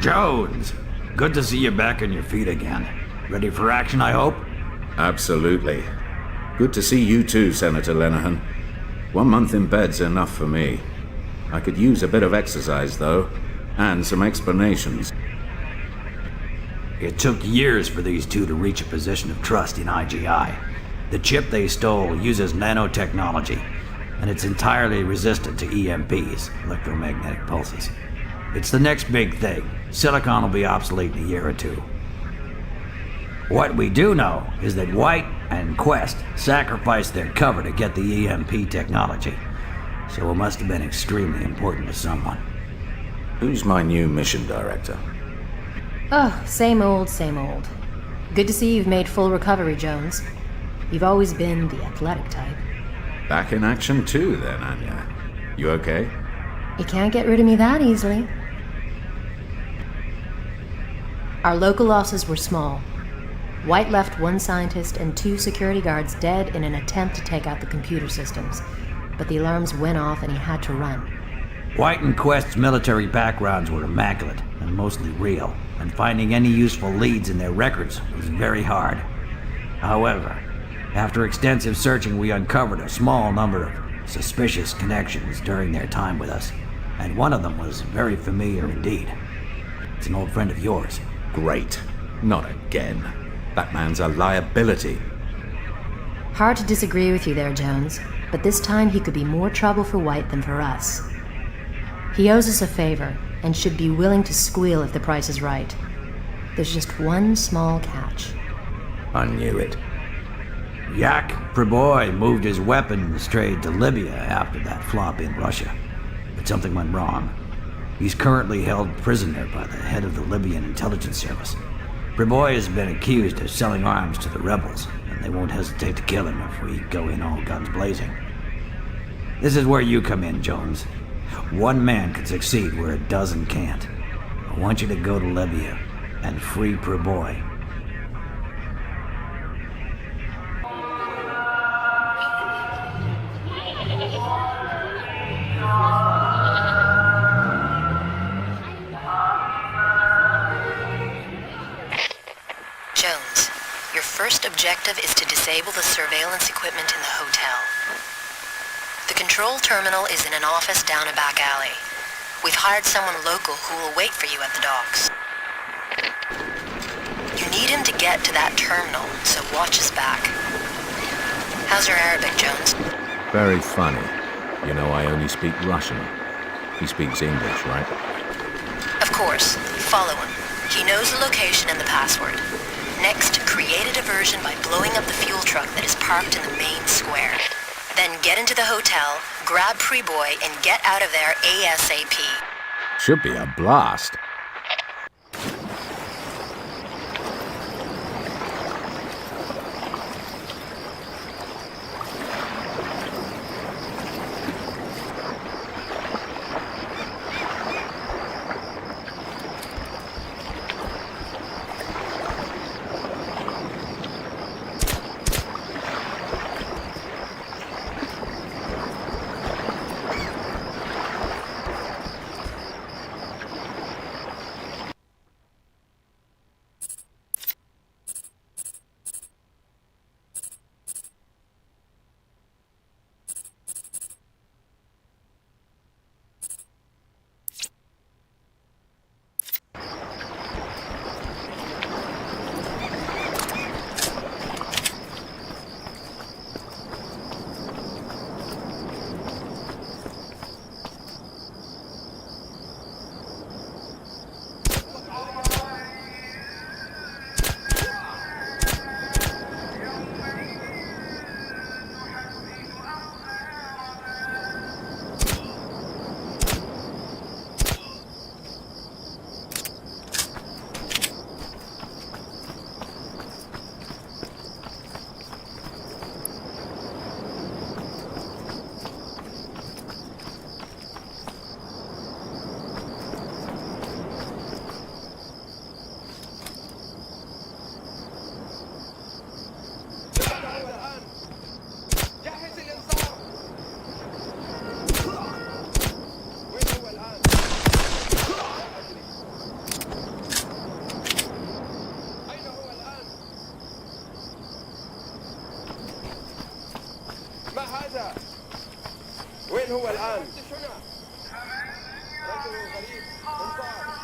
Jones, good to see you back on your feet again. Ready for action, I hope? Absolutely. Good to see you too, Senator Lenehan. 1 month in bed's enough for me. I could use a bit of exercise, though, and some explanations. It took years for these two to reach a position of trust in IGI. The chip they stole uses nanotechnology, and it's entirely resistant to EMPs, electromagnetic pulses. It's the next big thing. Silicon will be obsolete in a year or two. What we do know is that White and Quest sacrificed their cover to get the EMP technology, so it must have been extremely important to someone. Who's my new mission director? Oh, same old, same old. Good to see you've made full recovery, Jones. You've always been the athletic type. Back in action too, then, Anya. You okay? You can't get rid of me that easily. Our local losses were small. White left 1 scientist and 2 security guards dead in an attempt to take out the computer systems, but the alarms went off and he had to run. White and Quest's military backgrounds were immaculate and mostly real, and finding any useful leads in their records was very hard. However, after extensive searching, we uncovered a small number of suspicious connections during their time with us, and one of them was very familiar indeed. It's an old friend of yours. Great. Not again. That man's a liability. Hard to disagree with you there, Jones, but this time he could be more trouble for White than for us. He owes us a favor, and should be willing to squeal if the price is right. There's just one small catch. I knew it. Yak Preboy moved his weapons trade to Libya after that flop in Russia, but something went wrong. He's currently held prisoner by the head of the Libyan intelligence service. Preboy has been accused of selling arms to the rebels, and they won't hesitate to kill him if we go in all guns blazing. This is where you come in, Jones. 1 man can succeed where a dozen can't. I want you to go to Libya and free Preboy. Jones, your first objective is to disable the surveillance equipment in the hotel. The control terminal is in an office down a back alley. We've hired someone local who will wait for you at the docks. You need him to get to that terminal, so watch his back. How's your Arabic, Jones? Very funny. You know, I only speak Russian. He speaks English, right? Of course. Follow him. He knows the location and the password. Next, create a diversion by blowing up the fuel truck that is parked in the main square. Then get into the hotel, grab Preboy, and get out of there ASAP. Should be a blast. هذا؟ وين هو الآن؟ رجل غريب انصار.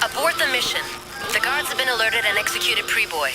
Abort the mission. The guards have been alerted and executed Preboy.